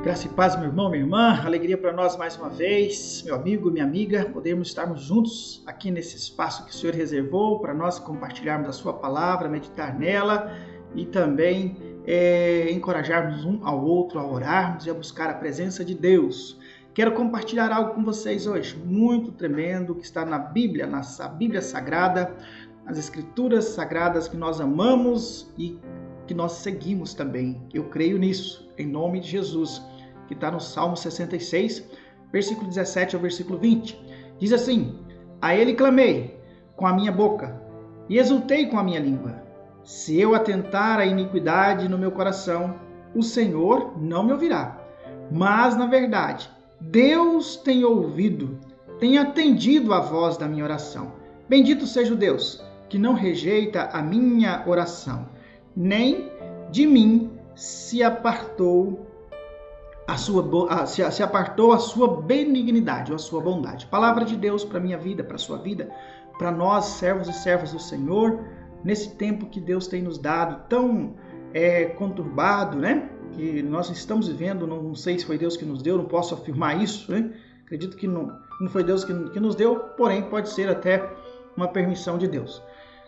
Graça e paz, meu irmão, minha irmã, alegria para nós mais uma vez, meu amigo, minha amiga, podermos estarmos juntos aqui nesse espaço que o Senhor reservou para nós compartilharmos a sua palavra, meditar nela e também encorajarmos um ao outro a orarmos e a buscar a presença de Deus. Quero compartilhar algo com vocês hoje, muito tremendo, que está na Bíblia, nossa Bíblia Sagrada, as Escrituras Sagradas que nós amamos e que nós seguimos também. Eu creio nisso, em nome de Jesus, que está no Salmo 66, versículo 17 ao versículo 20. Diz assim: A ele clamei com a minha boca e exultei com a minha língua. Se eu atentar à iniquidade no meu coração, o Senhor não me ouvirá. Mas, na verdade, Deus tem ouvido, tem atendido à voz da minha oração. Bendito seja o Deus, que não rejeita a minha oração, nem de mim se apartou a sua benignidade ou a sua bondade. Palavra de Deus para a minha vida, para a sua vida, para nós, servos e servas do Senhor, nesse tempo que Deus tem nos dado tão conturbado, né? Que nós estamos vivendo, não sei se foi Deus que nos deu, não posso afirmar isso, né? Acredito que não foi Deus que nos deu, porém pode ser até uma permissão de Deus.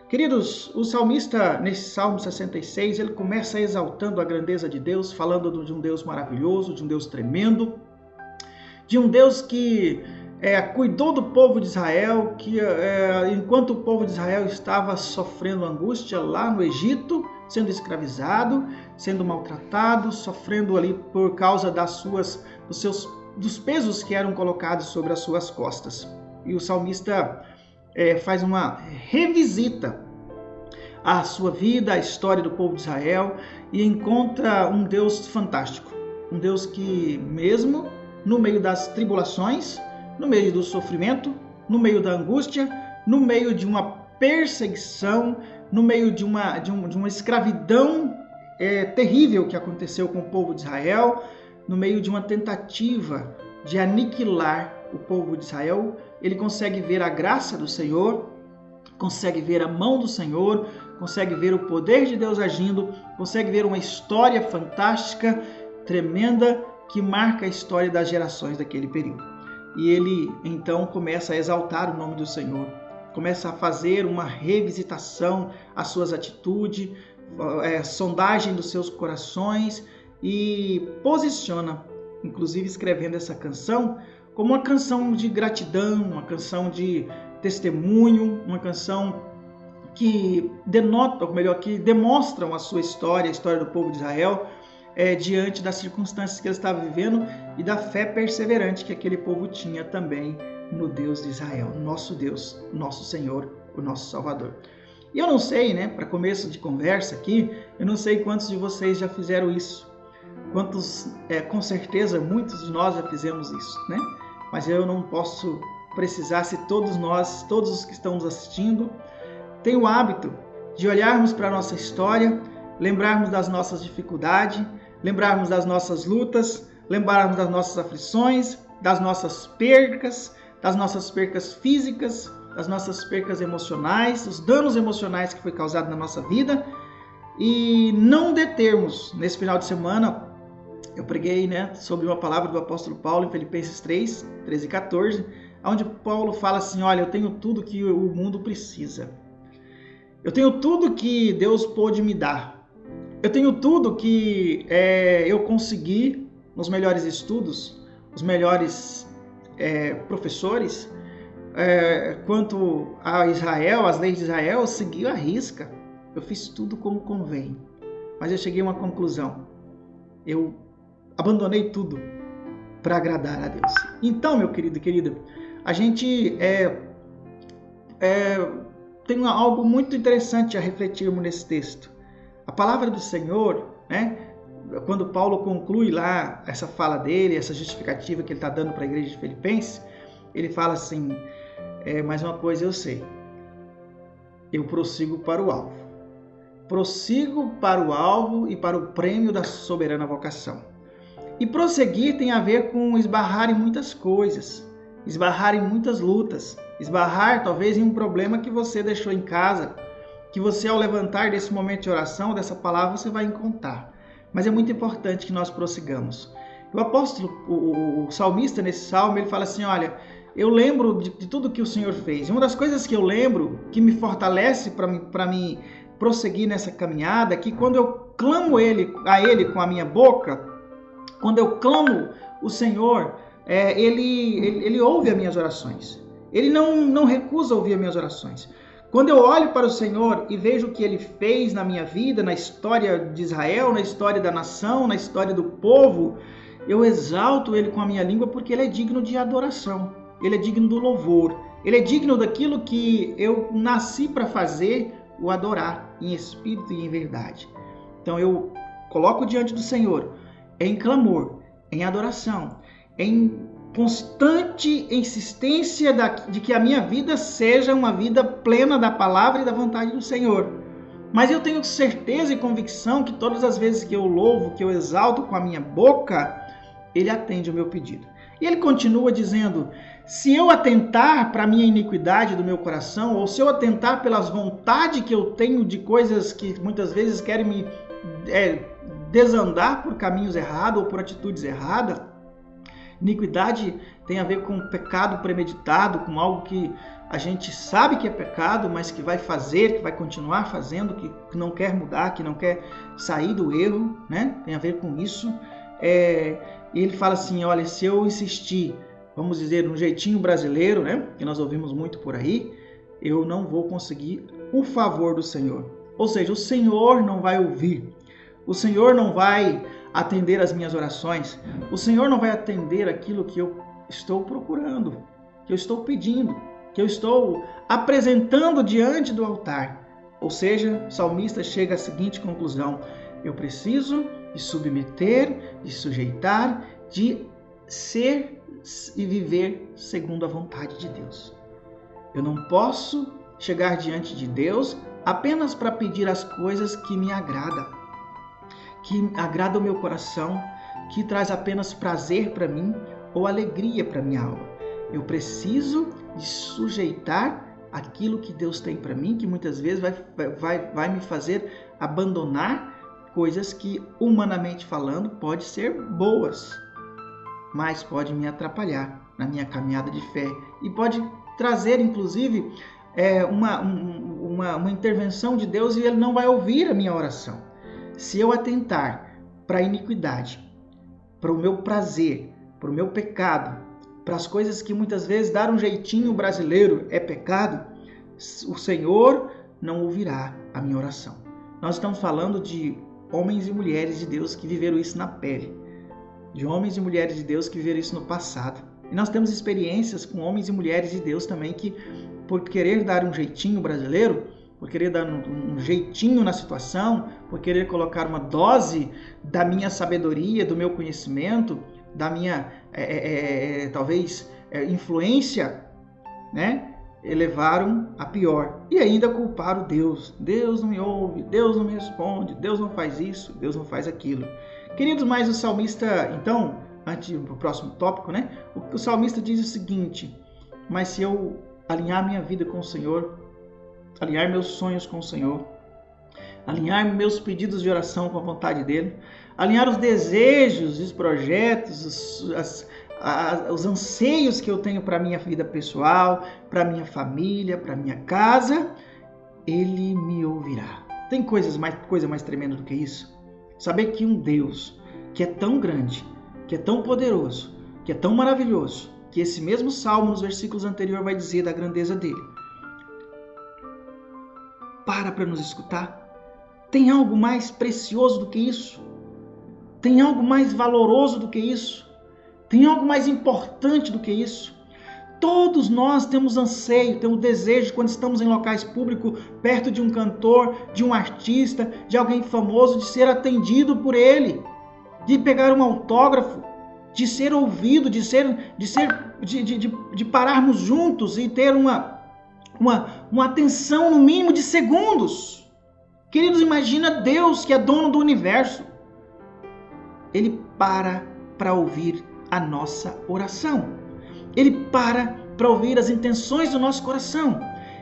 Queridos, o salmista, nesse Salmo 66, ele começa exaltando a grandeza de Deus, falando de um Deus maravilhoso, de um Deus tremendo, de um Deus que cuidou do povo de Israel, que enquanto o povo de Israel estava sofrendo angústia lá no Egito, sendo escravizado, sendo maltratado, sofrendo ali por causa dos pesos que eram colocados sobre as suas costas. E o salmista faz uma revisita à sua vida, à história do povo de Israel e encontra um Deus fantástico. Um Deus que mesmo no meio das tribulações, no meio do sofrimento, no meio da angústia, no meio de uma perseguição, no meio de uma escravidão terrível que aconteceu com o povo de Israel, no meio de uma tentativa de aniquilar o povo de Israel, ele consegue ver a graça do Senhor, consegue ver a mão do Senhor, consegue ver o poder de Deus agindo, consegue ver uma história fantástica, tremenda, que marca a história das gerações daquele período. E ele então começa a exaltar o nome do Senhor, começa a fazer uma revisitação às suas atitudes, sondagem dos seus corações e posiciona, inclusive escrevendo essa canção, como uma canção de gratidão, uma canção de testemunho, uma canção que denota, ou melhor, que demonstram a sua história, a história do povo de Israel, diante das circunstâncias que ele estava vivendo e da fé perseverante que aquele povo tinha também no Deus de Israel, nosso Deus, nosso Senhor, o nosso Salvador. E eu não sei, para começo de conversa aqui, eu não sei quantos de vocês já fizeram isso. Quantos, com certeza, muitos de nós já fizemos isso, Mas eu não posso precisar se todos os que estão nos assistindo, têm o hábito de olharmos para a nossa história, lembrarmos das nossas dificuldades, lembrarmos das nossas lutas, lembrarmos das nossas aflições, das nossas percas físicas, das nossas percas emocionais, os danos emocionais que foi causado na nossa vida e não determos. Nesse final de semana, eu preguei sobre uma palavra do apóstolo Paulo em Filipenses 3, 13 e 14, onde Paulo fala assim: olha, eu tenho tudo que o mundo precisa. Eu tenho tudo que Deus pôde me dar. Eu tenho tudo que eu consegui nos melhores estudos, os melhores professores. Quanto a Israel, as leis de Israel, eu segui à risca. Eu fiz tudo como convém. Mas eu cheguei a uma conclusão. Eu abandonei tudo para agradar a Deus. Então, meu querido e querida, a gente tem algo muito interessante a refletirmos nesse texto. A palavra do Senhor, quando Paulo conclui lá essa fala dele, essa justificativa que ele está dando para a igreja de Filipenses, ele fala assim: mais uma coisa eu sei, eu prossigo para o alvo. Prossigo para o alvo e para o prêmio da soberana vocação. E prosseguir tem a ver com esbarrar em muitas coisas, esbarrar em muitas lutas, esbarrar talvez em um problema que você deixou em casa, que você, ao levantar desse momento de oração, dessa palavra, você vai encontrar. Mas é muito importante que nós prossigamos. O apóstolo, o salmista nesse salmo, ele fala assim, olha, eu lembro de tudo que o Senhor fez. Uma das coisas que eu lembro, que me fortalece para mim prosseguir nessa caminhada, é que quando eu clamo a Ele com a minha boca, quando eu clamo o Senhor, Ele ouve as minhas orações. Ele não recusa ouvir as minhas orações. Quando eu olho para o Senhor e vejo o que Ele fez na minha vida, na história de Israel, na história da nação, na história do povo, eu exalto Ele com a minha língua porque Ele é digno de adoração. Ele é digno do louvor. Ele é digno daquilo que eu nasci para fazer, o adorar em espírito e em verdade. Então eu coloco diante do Senhor em clamor, em adoração, em constante insistência de que a minha vida seja uma vida plena da palavra e da vontade do Senhor. Mas eu tenho certeza e convicção que todas as vezes que eu louvo, que eu exalto com a minha boca, Ele atende o meu pedido. E Ele continua dizendo, se eu atentar para a minha iniquidade do meu coração, ou se eu atentar pelas vontades que eu tenho de coisas que muitas vezes querem me desandar por caminhos errados ou por atitudes erradas, iniquidade tem a ver com pecado premeditado, com algo que a gente sabe que é pecado, mas que vai fazer, que vai continuar fazendo, que não quer mudar, que não quer sair do erro, né? Tem a ver com isso. E ele fala assim, olha, se eu insistir, vamos dizer, um jeitinho brasileiro, né? Que nós ouvimos muito por aí, eu não vou conseguir o favor do Senhor. Ou seja, o Senhor não vai ouvir, o Senhor não vai atender as minhas orações, o Senhor não vai atender aquilo que eu estou procurando, que eu estou pedindo, que eu estou apresentando diante do altar. Ou seja, o salmista chega à seguinte conclusão, eu preciso de submeter, de sujeitar, de ser e viver segundo a vontade de Deus. Eu não posso chegar diante de Deus apenas para pedir as coisas que me agradam, que agrada o meu coração, que traz apenas prazer para mim ou alegria para minha alma. Eu preciso de sujeitar aquilo que Deus tem para mim, que muitas vezes vai me fazer abandonar coisas que, humanamente falando, pode ser boas, mas pode me atrapalhar na minha caminhada de fé e pode trazer, inclusive, uma intervenção de Deus e Ele não vai ouvir a minha oração. Se eu atentar para a iniquidade, para o meu prazer, para o meu pecado, para as coisas que muitas vezes dar um jeitinho brasileiro é pecado, o Senhor não ouvirá a minha oração. Nós estamos falando de homens e mulheres de Deus que viveram isso na pele, de homens e mulheres de Deus que viveram isso no passado. E nós temos experiências com homens e mulheres de Deus também que, por querer dar um jeitinho brasileiro, por querer dar um jeitinho na situação, por querer colocar uma dose da minha sabedoria, do meu conhecimento, da minha, talvez, influência, né? Elevaram a pior. E ainda culparam Deus. Deus não me ouve, Deus não me responde, Deus não faz isso, Deus não faz aquilo. Queridos, mas o salmista, então, antes do próximo tópico, né? O salmista diz o seguinte, mas se eu alinhar minha vida com o Senhor, alinhar meus sonhos com o Senhor, alinhar meus pedidos de oração com a vontade dEle, alinhar os desejos, os projetos, os anseios que eu tenho para a minha vida pessoal, para a minha família, para a minha casa, Ele me ouvirá. Tem coisa mais tremenda do que isso? Saber que um Deus que é tão grande, que é tão poderoso, que é tão maravilhoso, que esse mesmo salmo nos versículos anteriores vai dizer da grandeza dele, para nos escutar. Tem algo mais precioso do que isso? Tem algo mais valoroso do que isso? Tem algo mais importante do que isso? Todos nós temos anseio, temos desejo quando estamos em locais públicos, perto de um cantor, de um artista, de alguém famoso, de ser atendido por ele, de pegar um autógrafo, de ser ouvido, de pararmos juntos e ter uma atenção no mínimo de segundos. Queridos, imagina Deus que é dono do universo. Ele para ouvir a nossa oração. Ele para ouvir as intenções do nosso coração.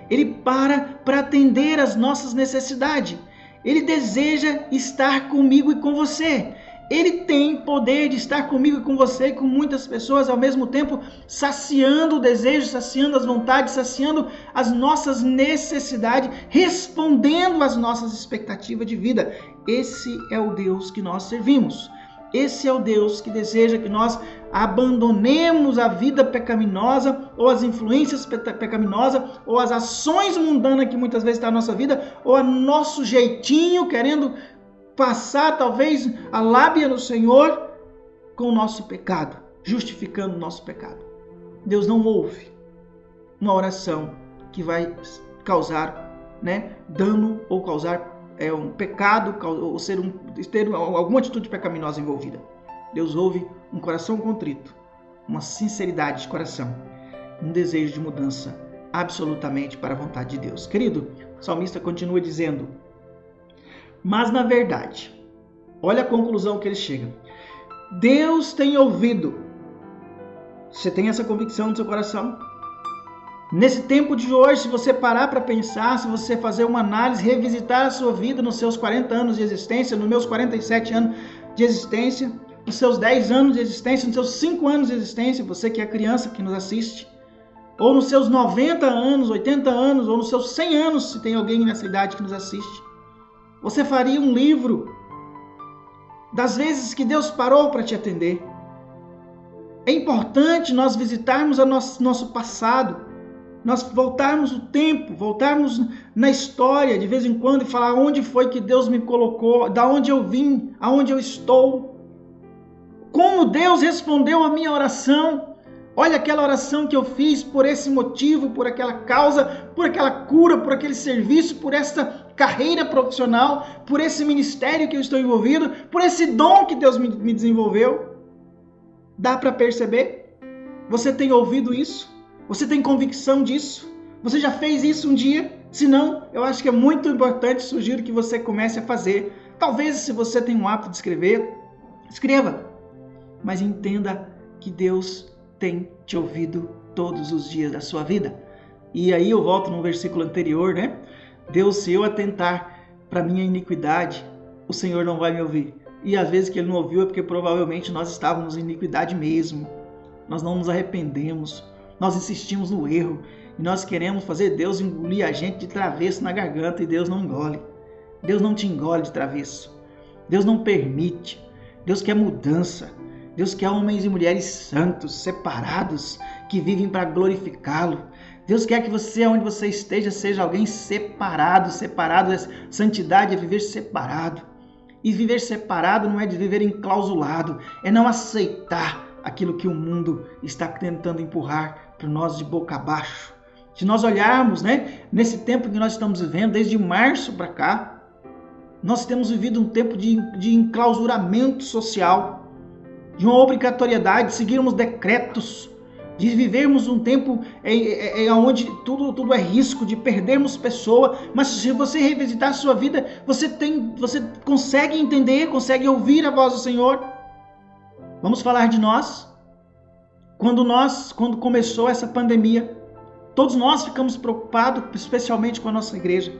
Ele para atender às nossas necessidades. Ele deseja estar comigo e com você. Ele tem poder de estar comigo e com você e com muitas pessoas ao mesmo tempo, saciando o desejo, saciando as vontades, saciando as nossas necessidades, respondendo às nossas expectativas de vida. Esse é o Deus que nós servimos. Esse é o Deus que deseja que nós abandonemos a vida pecaminosa, ou as influências pecaminosas, ou as ações mundanas que muitas vezes estão na nossa vida, ou o nosso jeitinho, querendo passar talvez a lábia no Senhor com o nosso pecado, justificando o nosso pecado. Deus não ouve uma oração que vai causar dano ou causar um pecado, ou ter alguma atitude pecaminosa envolvida. Deus ouve um coração contrito, uma sinceridade de coração, um desejo de mudança absolutamente para a vontade de Deus. Querido, o salmista continua dizendo: mas na verdade, olha a conclusão que ele chega. Deus tem ouvido. Você tem essa convicção no seu coração? Nesse tempo de hoje, se você parar para pensar, se você fazer uma análise, revisitar a sua vida nos seus 40 anos de existência, nos meus 47 anos de existência, nos seus 10 anos de existência, nos seus 5 anos de existência, você que é criança que nos assiste, ou nos seus 90 anos, 80 anos, ou nos seus 100 anos, se tem alguém nessa idade que nos assiste, você faria um livro das vezes que Deus parou para te atender. É importante nós visitarmos o nosso passado, nós voltarmos o tempo, voltarmos na história de vez em quando e falar onde foi que Deus me colocou, da onde eu vim, aonde eu estou, como Deus respondeu a minha oração. Olha aquela oração que eu fiz por esse motivo, por aquela causa, por aquela cura, por aquele serviço, por essa carreira profissional, por esse ministério que eu estou envolvido, por esse dom que Deus me desenvolveu. Dá para perceber? Você tem ouvido isso? Você tem convicção disso? Você já fez isso um dia? Se não, eu acho que é muito importante, sugiro que você comece a fazer. Talvez se você tem um hábito de escrever, escreva. Mas entenda que Deus tem te ouvido todos os dias da sua vida. E aí eu volto no versículo anterior, Deus, se eu atentar para minha iniquidade, o Senhor não vai me ouvir. E às vezes que Ele não ouviu é porque provavelmente nós estávamos em iniquidade mesmo. Nós não nos arrependemos. Nós insistimos no erro e nós queremos fazer Deus engolir a gente de travesso na garganta, e Deus não engole. Deus não te engole de travesso. Deus não permite. Deus quer mudança. Deus quer homens e mulheres santos, separados, que vivem para glorificá-lo. Deus quer que você, onde você esteja, seja alguém separado. Santidade é viver separado. E viver separado não é de viver enclausulado, é não aceitar aquilo que o mundo está tentando empurrar para nós de boca abaixo. Se nós olharmos, nesse tempo que nós estamos vivendo, desde março para cá, nós temos vivido um tempo de enclausuramento social, de uma obrigatoriedade de seguirmos decretos, de vivermos um tempo onde tudo é risco, de perdermos pessoa. Mas se você revisitar a sua vida, você consegue entender, consegue ouvir a voz do Senhor. Vamos falar de nós. Quando começou essa pandemia, todos nós ficamos preocupados, especialmente com a nossa igreja.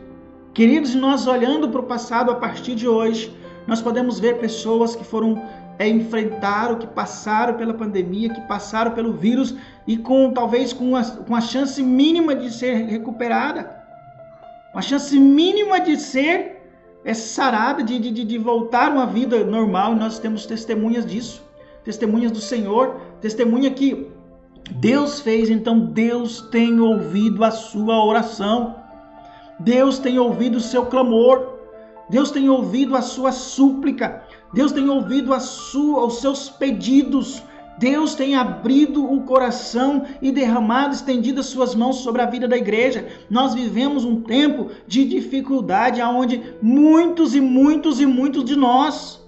Queridos, nós olhando para o passado a partir de hoje, nós podemos ver pessoas que enfrentaram, que passaram pela pandemia, que passaram pelo vírus e talvez com a chance mínima de ser recuperada, uma chance mínima de ser sarada, de voltar a uma vida normal. E nós temos testemunhas disso, testemunhas do Senhor, testemunha que Deus fez. Então Deus tem ouvido a sua oração, Deus tem ouvido o seu clamor, Deus tem ouvido a sua súplica, Deus tem ouvido os seus pedidos. Deus tem abrido o coração e derramado, estendido as suas mãos sobre a vida da igreja. Nós vivemos um tempo de dificuldade, onde muitos de nós,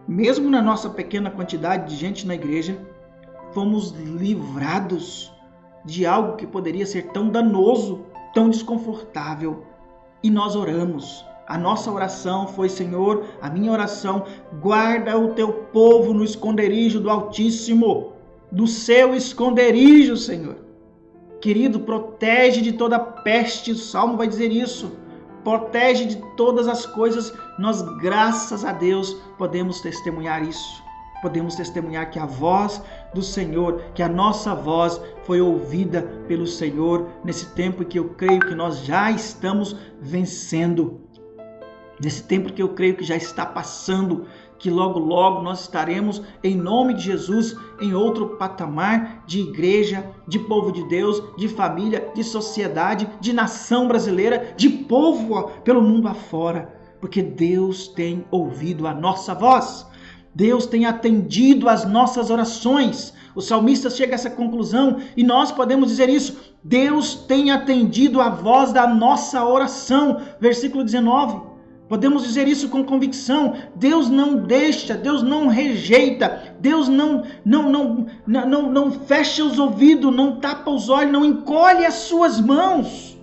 mesmo na nossa pequena quantidade de gente na igreja, fomos livrados de algo que poderia ser tão danoso, tão desconfortável. E nós oramos. A nossa oração foi: Senhor, a minha oração, guarda o teu povo no esconderijo do Altíssimo, do seu esconderijo, Senhor. Querido, protege de toda peste, o Salmo vai dizer isso. protege de todas as coisas. Nós, graças a Deus, podemos testemunhar isso. Podemos testemunhar que a voz do Senhor, que a nossa voz foi ouvida pelo Senhor nesse tempo que eu creio que nós já estamos vencendo. Nesse tempo que eu creio que já está passando, que logo, logo nós estaremos, em nome de Jesus, em outro patamar de igreja, de povo de Deus, de família, de sociedade, de nação brasileira, de povo pelo mundo afora, porque Deus tem ouvido a nossa voz. Deus tem atendido às nossas orações. O salmista chega a essa conclusão e nós podemos dizer isso. Deus tem atendido a voz da nossa oração. Versículo 19. Podemos dizer isso com convicção. Deus não deixa, Deus não rejeita, Deus não fecha os ouvidos, não tapa os olhos, não encolhe as suas mãos.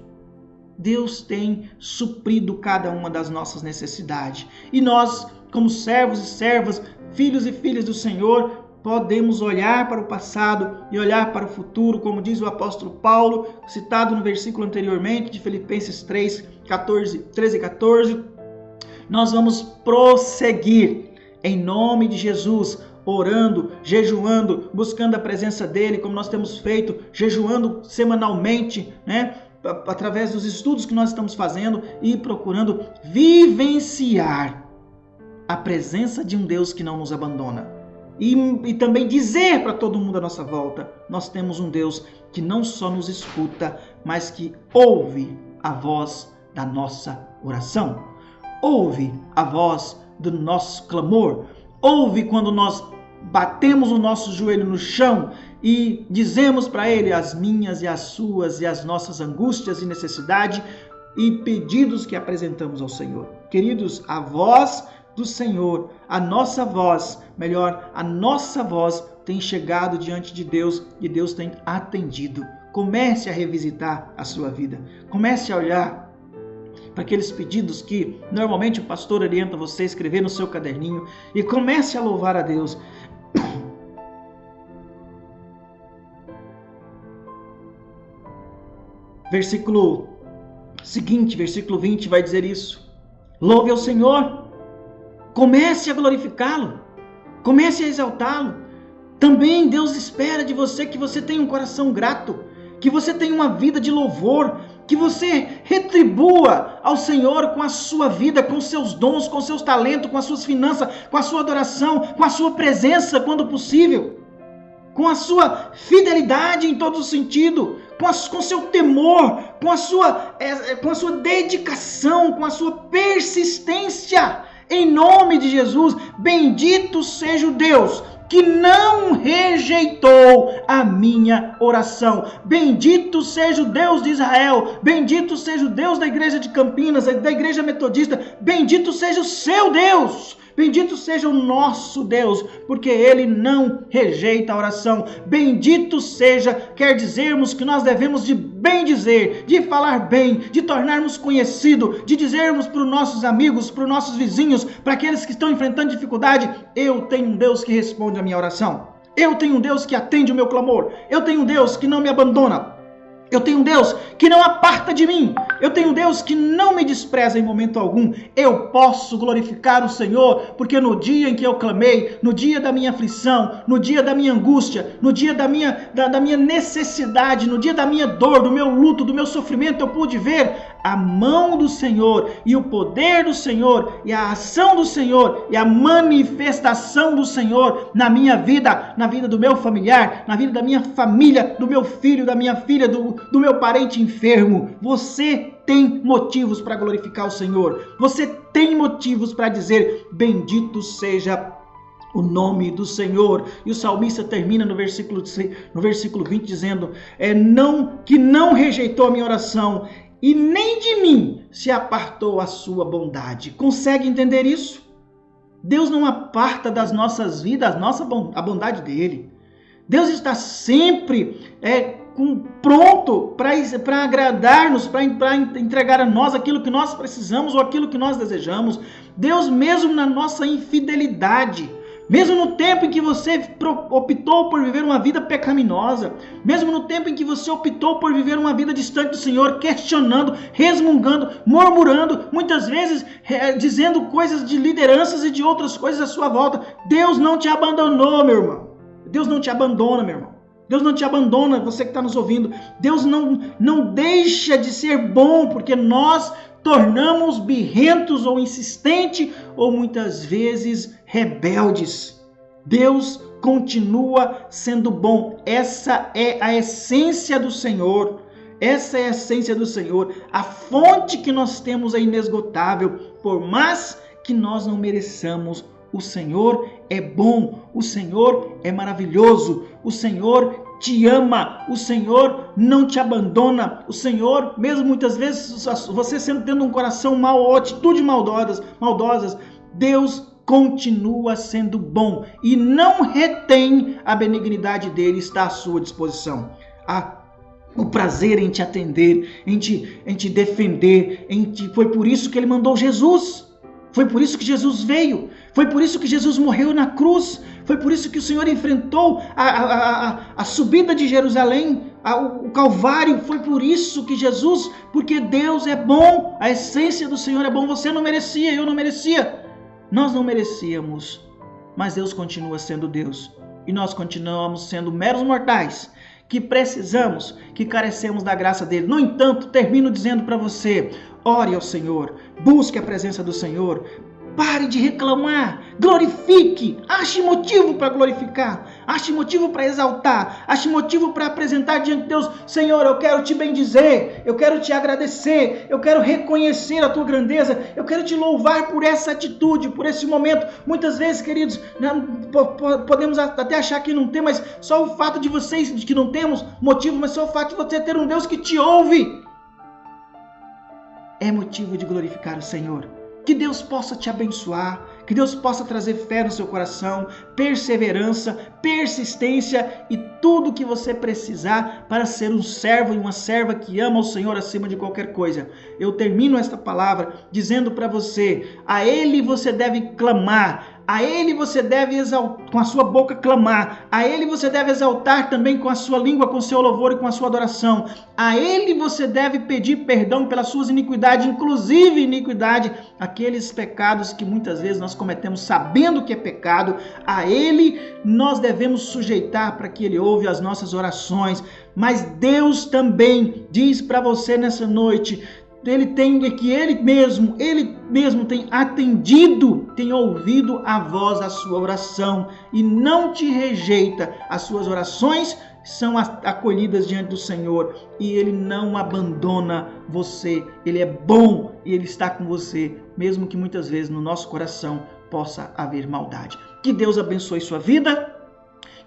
Deus tem suprido cada uma das nossas necessidades. E nós, como servos e servas, filhos e filhas do Senhor, podemos olhar para o passado e olhar para o futuro, como diz o apóstolo Paulo, citado no versículo anteriormente, de Filipenses 13 e 14. Nós vamos prosseguir em nome de Jesus, orando, jejuando, buscando a presença dele, como nós temos feito, jejuando semanalmente, né? Através dos estudos que nós estamos fazendo e procurando vivenciar a presença de um Deus que não nos abandona. E também dizer para todo mundo à nossa volta, nós temos um Deus que não só nos escuta, mas que ouve a voz da nossa oração. Ouve a voz do nosso clamor. Ouve quando nós batemos o nosso joelho no chão e dizemos para Ele as minhas e as suas e as nossas angústias e necessidades e pedidos que apresentamos ao Senhor. Queridos, a voz do Senhor, a nossa voz tem chegado diante de Deus e Deus tem atendido. Comece a revisitar a sua vida. Comece a olhar para aqueles pedidos que normalmente o pastor orienta você a escrever no seu caderninho e comece a louvar a Deus. Versículo seguinte, versículo 20 vai dizer isso. Louve ao Senhor, comece a glorificá-lo, comece a exaltá-lo. Também Deus espera de você que você tenha um coração grato, que você tenha uma vida de louvor, que você retribua ao Senhor com a sua vida, com seus dons, com seus talentos, com as suas finanças, com a sua adoração, com a sua presença quando possível, com a sua fidelidade em todo sentido, com seu temor, com a sua dedicação, com a sua persistência. Em nome de Jesus, bendito seja o Deus que não rejeitou a minha oração. Bendito seja o Deus de Israel, bendito seja o Deus da igreja de Campinas, da igreja metodista, bendito seja o seu Deus, bendito seja o nosso Deus, porque Ele não rejeita a oração. Bendito seja, quer dizermos que nós devemos de bem dizer, de falar bem, de tornarmos conhecido, de dizermos para os nossos amigos, para os nossos vizinhos, para aqueles que estão enfrentando dificuldade: eu tenho um Deus que responde a minha oração. Eu tenho um Deus que atende o meu clamor. Eu tenho um Deus que não me abandona. Eu tenho um Deus que não aparta de mim. Eu tenho um Deus que não me despreza em momento algum. Eu posso glorificar o Senhor, porque no dia em que eu clamei, no dia da minha aflição, no dia da minha angústia, no dia da minha necessidade, no dia da minha dor, do meu luto, do meu sofrimento, eu pude ver a mão do Senhor e o poder do Senhor e a ação do Senhor e a manifestação do Senhor na minha vida, na vida do meu familiar, na vida da minha família, do meu filho, da minha filha, do meu parente enfermo. Você tem motivos para glorificar o Senhor. Você tem motivos para dizer: bendito seja o nome do Senhor. E o salmista termina no versículo 20 dizendo: que não rejeitou a minha oração e nem de mim se apartou a sua bondade. Consegue entender isso? Deus não aparta das nossas vidas a bondade dele. Deus está sempre pronto para agradar-nos, para entregar a nós aquilo que nós precisamos ou aquilo que nós desejamos. Deus, mesmo na nossa infidelidade, Mesmo no tempo em que você optou por viver uma vida pecaminosa, mesmo no tempo em que você optou por viver uma vida distante do Senhor, questionando, resmungando, murmurando, muitas vezes dizendo coisas de lideranças e de outras coisas à sua volta, Deus não te abandonou, meu irmão. Deus não te abandona, meu irmão. Deus não te abandona, você que está nos ouvindo. Deus não deixa de ser bom, porque nós tornamos birrentos ou insistentes ou muitas vezes rebeldes. Deus continua sendo bom. Essa é a essência do Senhor. Essa é a essência do Senhor. A fonte que nós temos é inesgotável, por mais que nós não mereçamos. O Senhor é bom, o Senhor é maravilhoso, o Senhor te ama, o Senhor não te abandona, o Senhor, mesmo muitas vezes você tendo um coração mau ou atitudes maldosas, Deus continua sendo bom e não retém a benignidade dele, está à sua disposição. O prazer em te atender, em te defender, foi por isso que ele mandou Jesus. Foi por isso que Jesus veio, foi por isso que Jesus morreu na cruz, foi por isso que o Senhor enfrentou a subida de Jerusalém, o Calvário, foi por isso que Jesus, porque Deus é bom, a essência do Senhor é bom, você não merecia, eu não merecia, nós não merecíamos, mas Deus continua sendo Deus, e nós continuamos sendo meros mortais, que precisamos, que carecemos da graça dele. No entanto, termino dizendo para você, ore ao Senhor, busque a presença do Senhor, pare de reclamar, glorifique, ache motivo para glorificar, ache motivo para exaltar, ache motivo para apresentar diante de Deus, Senhor, eu quero te bendizer, eu quero te agradecer, eu quero reconhecer a tua grandeza, eu quero te louvar por essa atitude, por esse momento. Muitas vezes, queridos, podemos até achar que não tem, mas só o fato de que não temos motivo, mas só o fato de você ter um Deus que te ouve, é motivo de glorificar o Senhor. Que Deus possa te abençoar, que Deus possa trazer fé no seu coração, perseverança, persistência e tudo que você precisar para ser um servo e uma serva que ama o Senhor acima de qualquer coisa. Eu termino esta palavra dizendo para você, a Ele você deve clamar, a Ele você deve exaltar, com a sua boca clamar, a Ele você deve exaltar também com a sua língua, com o seu louvor e com a sua adoração, a Ele você deve pedir perdão pelas suas iniquidades, inclusive iniquidade, aqueles pecados que muitas vezes nós cometemos sabendo que é pecado, a Ele nós devemos sujeitar para que Ele ouve as nossas orações, mas Deus também diz para você nessa noite, que ele mesmo tem atendido, tem ouvido a voz da sua oração e não te rejeita. As suas orações são acolhidas diante do Senhor e Ele não abandona você. Ele é bom e Ele está com você, mesmo que muitas vezes no nosso coração possa haver maldade. Que Deus abençoe sua vida.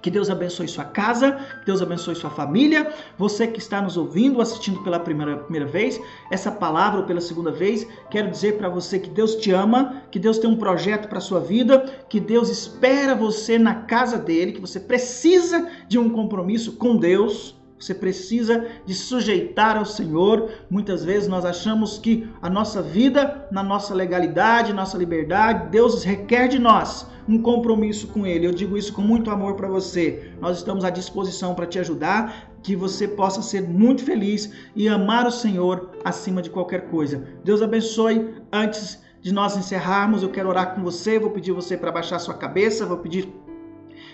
Que Deus abençoe sua casa, que Deus abençoe sua família. Você que está nos ouvindo, assistindo pela primeira vez, essa palavra ou pela segunda vez, quero dizer para você que Deus te ama, que Deus tem um projeto para a sua vida, que Deus espera você na casa dele, que você precisa de um compromisso com Deus. Você precisa de sujeitar ao Senhor. Muitas vezes nós achamos que a nossa vida, na nossa legalidade, nossa liberdade, Deus requer de nós um compromisso com Ele. Eu digo isso com muito amor para você. Nós estamos à disposição para te ajudar, que você possa ser muito feliz e amar o Senhor acima de qualquer coisa. Deus abençoe. Antes de nós encerrarmos, eu quero orar com você. Vou pedir você para baixar sua cabeça. Vou pedir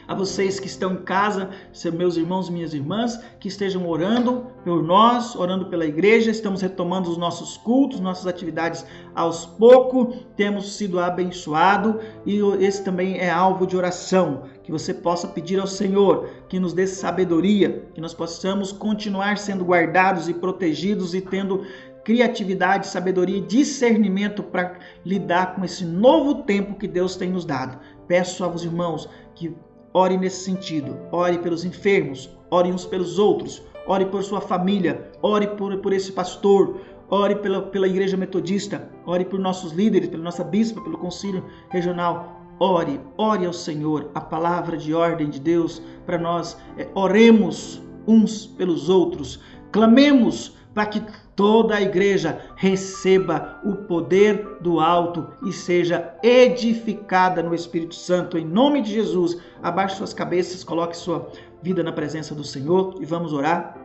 a vocês que estão em casa, meus irmãos e minhas irmãs, que estejam orando por nós, orando pela igreja. Estamos retomando os nossos cultos, nossas atividades aos poucos. Temos sido abençoados e esse também é alvo de oração. Que você possa pedir ao Senhor que nos dê sabedoria, que nós possamos continuar sendo guardados e protegidos e tendo criatividade, sabedoria e discernimento para lidar com esse novo tempo que Deus tem nos dado. Peço aos irmãos que ore nesse sentido, ore pelos enfermos, ore uns pelos outros, ore por sua família, ore por esse pastor, ore pela igreja metodista, ore por nossos líderes, pela nossa bispa, pelo concílio regional. Ore ao Senhor, a palavra de ordem de Deus para nós. Oremos uns pelos outros, clamemos para que toda a igreja receba o poder do alto e seja edificada no Espírito Santo. Em nome de Jesus, abaixe suas cabeças, coloque sua vida na presença do Senhor e vamos orar.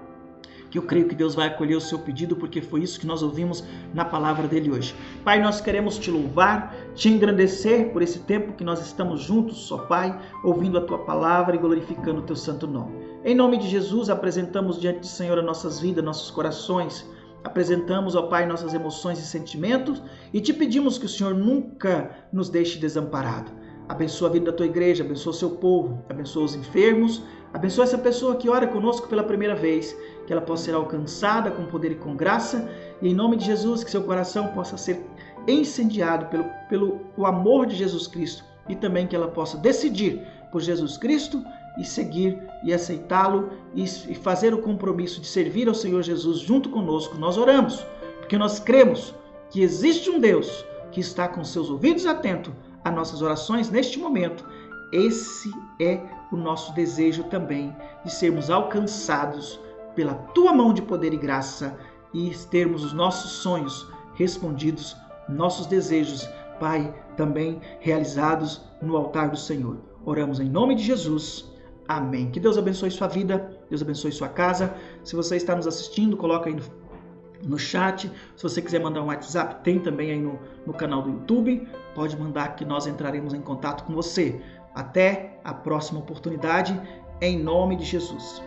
Que eu creio que Deus vai acolher o seu pedido, porque foi isso que nós ouvimos na palavra dele hoje. Pai, nós queremos te louvar, te engrandecer por esse tempo que nós estamos juntos, ó Pai, ouvindo a tua palavra e glorificando o teu santo nome. Em nome de Jesus, apresentamos diante do Senhor as nossas vidas, nossos corações, apresentamos, ó Pai, nossas emoções e sentimentos e te pedimos que o Senhor nunca nos deixe desamparado. Abençoa a vida da tua igreja, abençoa o seu povo, abençoa os enfermos, abençoa essa pessoa que ora conosco pela primeira vez, que ela possa ser alcançada com poder e com graça, e em nome de Jesus, que seu coração possa ser incendiado pelo amor de Jesus Cristo, e também que ela possa decidir por Jesus Cristo e seguir e aceitá-lo e fazer o compromisso de servir ao Senhor Jesus junto conosco. Nós oramos, porque nós cremos que existe um Deus que está com seus ouvidos atentos às nossas orações neste momento. Esse é o nosso desejo também, de sermos alcançados pela tua mão de poder e graça e termos os nossos sonhos respondidos, nossos desejos, Pai, também realizados no altar do Senhor. Oramos em nome de Jesus. Amém. Que Deus abençoe sua vida, Deus abençoe sua casa. Se você está nos assistindo, coloca aí no chat. Se você quiser mandar um WhatsApp, tem também aí no canal do YouTube. Pode mandar que nós entraremos em contato com você. Até a próxima oportunidade, em nome de Jesus.